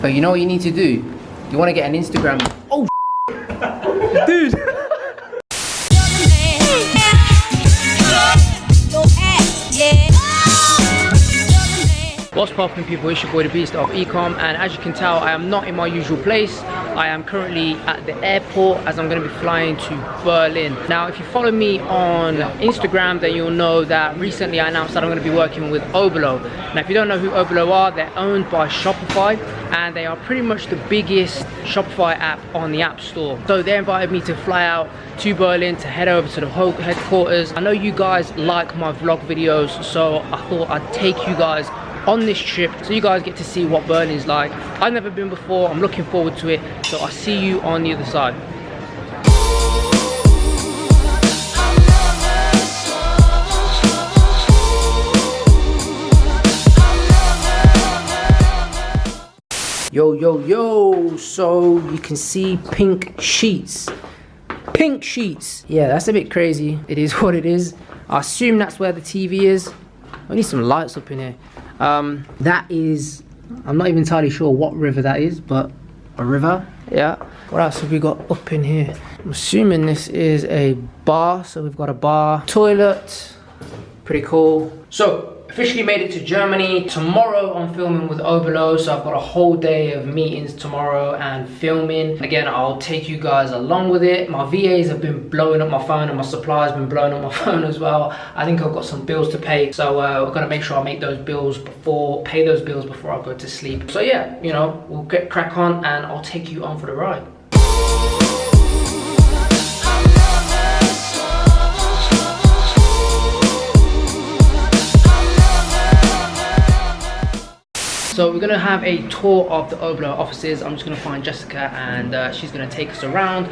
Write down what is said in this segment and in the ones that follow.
But you know what you need to do? You want to get an Instagram. Oh, dude. What's poppin', people? It's your boy the Beast of Ecom, and as you can tell, I am not in my usual place. I am currently at the airport as I'm going to be flying to Berlin. Now, if you follow me on Instagram, then you'll know that recently I announced that I'm going to be working with Overlo. Now, if you don't know who Overlo are, they're owned by Shopify, and they are pretty much the biggest Shopify app on the App Store. So they invited me to fly out to Berlin to head over to the whole headquarters. I know you guys like my vlog videos, so I thought I'd take you guys on this trip so you guys get to see what Berlin's like. I've never been before, I'm looking forward to it, so I'll see you on the other side. Yo, yo, yo, so you can see pink sheets. Pink sheets. Yeah, that's a bit crazy. It is what it is. I assume that's where the TV is. I need some lights up in here. That is, I'm not even entirely sure what river that is, but a river, yeah. What else have we got up in here? I'm assuming this is a bar, so we've got a bar, toilet, pretty cool. So, officially made it to Germany. Tomorrow I'm filming with Oberlo, so I've got a whole day of meetings tomorrow and filming. Again, I'll take you guys along with it. My VAs have been blowing up my phone and my suppliers have been blowing up my phone as well. I think I've got some bills to pay, so we're gonna make sure I make those bills pay those bills before I go to sleep. So yeah, you know, we'll get crack on and I'll take you on for the ride. So we're gonna have a tour of the Overlo offices. I'm just gonna find Jessica and she's gonna take us around,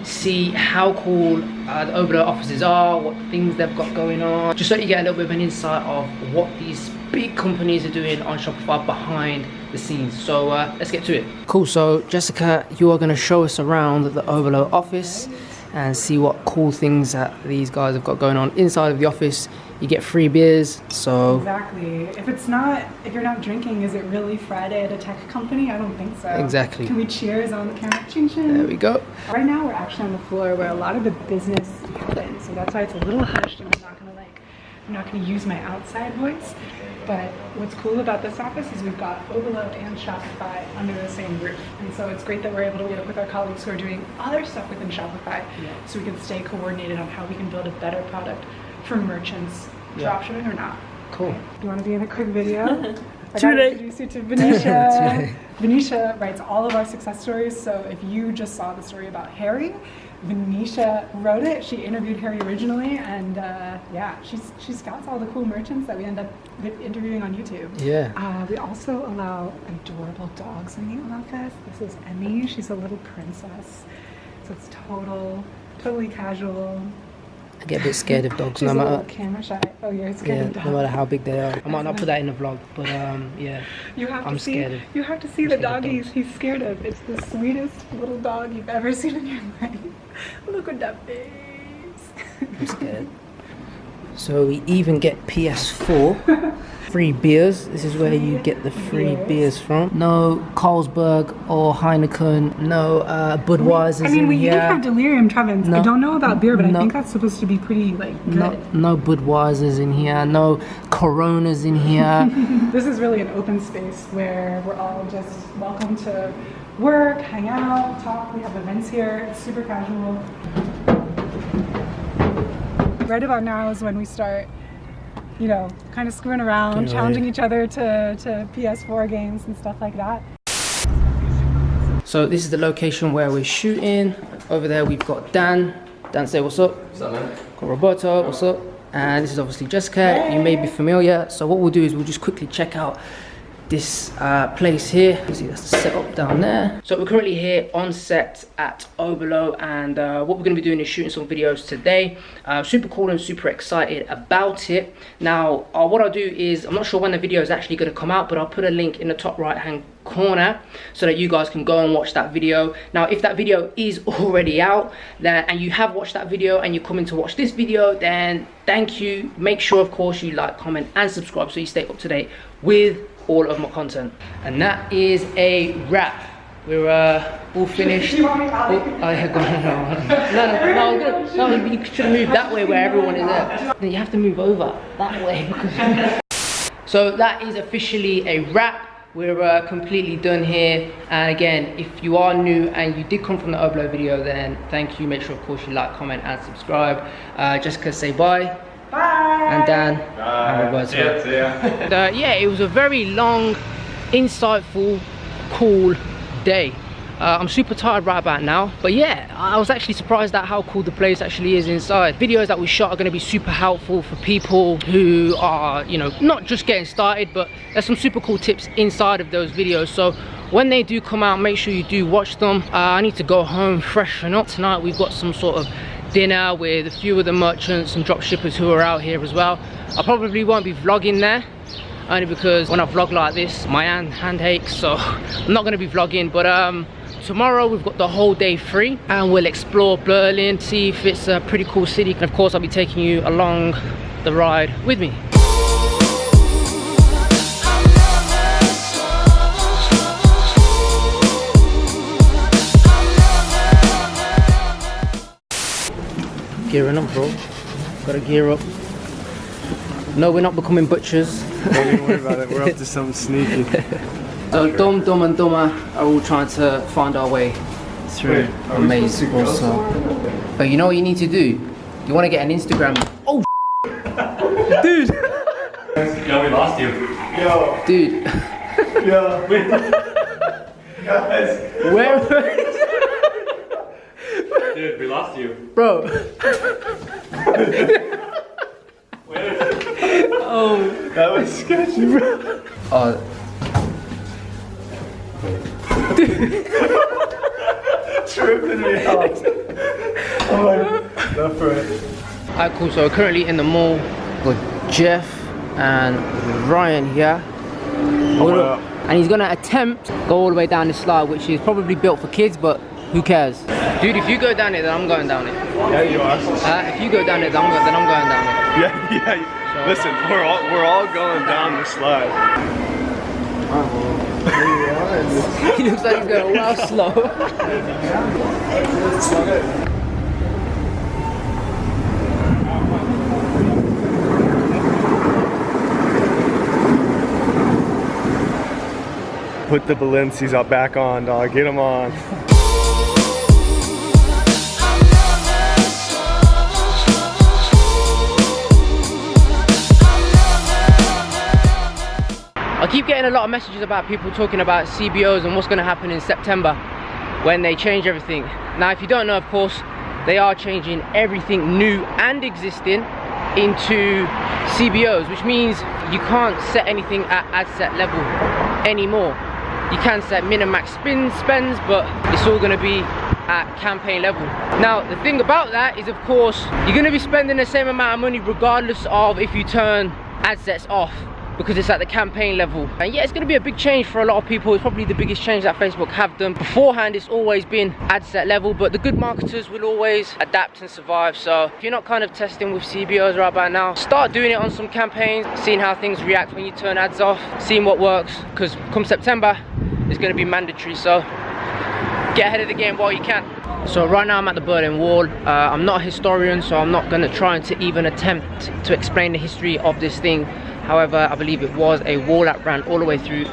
see how cool the Overlo offices are, what things they've got going on, just so you get a little bit of an insight of what these big companies are doing on Shopify behind the scenes. So let's get to it. Cool, so Jessica, you are gonna show us around the Overlo office and see what cool things that these guys have got going on inside of the office. You get free beers, so... Exactly. If you're not drinking, is it really Friday at a tech company? I don't think so. Exactly. Can we cheers on the camera? Ching, ching. There we go. Right now we're actually on the floor where a lot of the business happens, so that's why it's a little hushed and I'm not gonna use my outside voice. But what's cool about this office is we've got Overlo and Shopify under the same roof. And so it's great that we're able to work with our colleagues who are doing other stuff within Shopify, so we can stay coordinated on how we can build a better product for merchants, dropshipping or not. Cool. Do you want to be in a quick video? I gotta introduce you to Venetia. Venetia writes all of our success stories, so if you just saw the story about Harry, Venetia wrote it. She interviewed Harry originally, and yeah, she scouts all the cool merchants that we end up interviewing on YouTube. Yeah. We also allow adorable dogs in the office. This is Emmy. She's a little princess, so it's totally casual. I get a bit scared of dogs. She's no a matter. little camera shy. Oh, you're scared of dogs. No matter how big they are. I might not put that in the vlog, but yeah. I'm scared. You have to see the doggies he's scared of. It's the sweetest little dog you've ever seen in your life. Look at that face. I'm scared. So we even get PS4 free beers. This is where you get the free beers from. No Carlsberg or Heineken. No Budweiser's in here. I mean, we even have Delirium Trevins. I don't know about beer, but I think that's supposed to be pretty good. No Budweiser's in here. No Coronas in here. This is really an open space where we're all just welcome to work, hang out, talk. We have events here. It's super casual. Right about now is when we start, you know, kind of screwing around, challenging each other to PS4 games and stuff like that. So this is the location where we're shooting. Over there we've got Dan. Dan, say what's up. What's up, man? Got Roberto, what's up. And this is obviously Jessica. Hey. You may be familiar. So what we'll do is we'll just quickly check out this place here. You see that's the setup down there. So we're currently here on set at Overlo, and what we're going to be doing is shooting some videos today. Super cool and super excited about it. Now what I'll do is, I'm not sure when the video is actually going to come out, but I'll put a link in the top right hand corner so that you guys can go and watch that video. Now if that video is already out then, and you have watched that video and you're coming to watch this video, then thank you. Make sure of course you like, comment and subscribe so you stay up to date with all of my content. And that is a wrap. We're all finished. Oh, I had gone. No, you should have moved that way where everyone is there. Then you have to move over that way. So that is officially a wrap. We're completely done here. And again, if you are new and you did come from the Overlo video, then thank you. Make sure, of course, you like, comment, and subscribe. Jessica, say bye. Bye. And Dan. Bye. See ya. And, yeah, it was a very long, insightful, cool day. I'm super tired right about now, but yeah, I was actually surprised at how cool the place actually is inside. Videos that we shot are going to be super helpful for people who are, you know, not just getting started, but there's some super cool tips inside of those videos. So when they do come out, make sure you do watch them. I need to go home, freshen up. Tonight we've got some sort of dinner with a few of the merchants and dropshippers who are out here as well. I probably won't be vlogging there, only because when I vlog like this, my hand aches, so I'm not going to be vlogging. But tomorrow we've got the whole day free and we'll explore Berlin, see if it's a pretty cool city, and of course I'll be taking you along the ride with me. Gearing up, bro. Gotta gear up. No, we're not becoming butchers. Don't even worry about it, we're up to something sneaky. So Dumb, Dumb and Dumber are all trying to find our way through a maze also. But you know what you need to do? You want to get an Instagram. Oh, dude! Yo, we lost you. Yo. Dude. Yo. Guys. Where? Dude, we lost you. Bro. Oh. That was sketchy, bro. Oh. Tripping me out. I'm like, not for it. Alright, cool. So we're currently in the mall with Jeff and Ryan here. And he's gonna attempt to go all the way down this slide, which is probably built for kids, but who cares? Dude, if you go down it, then I'm going down it. Yeah, you are. If you go down it, then I'm going down it. Yeah. So, listen, we're all going down the slide. He looks like he's going well slow. Put the Balenciagas back on, dog. Get them on. I keep getting a lot of messages about people talking about CBOs and what's going to happen in September when they change everything. Now, if you don't know, of course, they are changing everything new and existing into CBOs, which means you can't set anything at ad set level anymore. You can set min-max spends, but it's all going to be at campaign level. Now, the thing about that is, of course, you're going to be spending the same amount of money regardless of if you turn ad sets off, because it's at the campaign level. And yeah, it's going to be a big change for a lot of people. It's probably the biggest change that Facebook have done. Beforehand, it's always been ad set level, but the good marketers will always adapt and survive. So if you're not kind of testing with CBOs right about now, start doing it on some campaigns, seeing how things react when you turn ads off, seeing what works, because come September, it's going to be mandatory. So get ahead of the game while you can. So right now I'm at the Berlin Wall. I'm not a historian, so I'm not going to try to even attempt to explain the history of this thing. However, I believe it was a wall that ran all the way through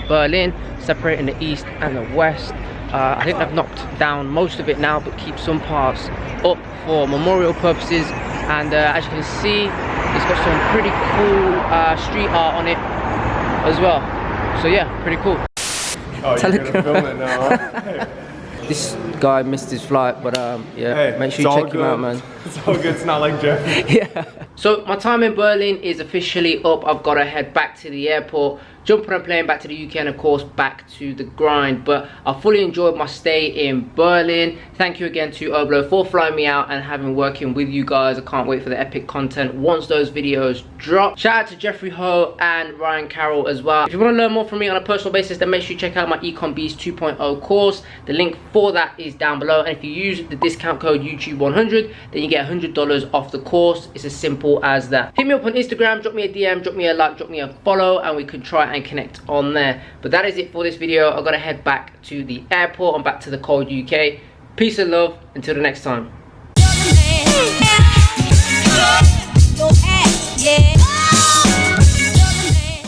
Berlin, separating the east and the west. I think they've knocked down most of it now, but keep some parts up for memorial purposes. And as you can see, it's got some pretty cool street art on it as well. So yeah, pretty cool. Oh, you're gonna film it now, huh? This guy missed his flight, but yeah, hey, make sure you check him out, man. It's all good, it's not like Jeff. Yeah. So my time in Berlin is officially up. I've got to head back to the airport, jump on a plane back to the UK, and of course back to the grind. But I fully enjoyed my stay in Berlin. Thank you again to Overlo for flying me out and having working with you guys. I can't wait for the epic content once those videos drop. Shout out to Jeffrey Ho and Ryan Carroll as well. If you want to learn more from me on a personal basis, then make sure you check out my Ecom 2.0 course. The link for that is down below, and if you use the discount code YouTube100, then you get get $100 off the course. It's as simple as that. Hit me up on Instagram, drop me a DM, drop me a like, drop me a follow, and we can try and connect on there. But that is it for this video. I've got to head back to the airport and back to the cold UK. Peace and love, until the next time.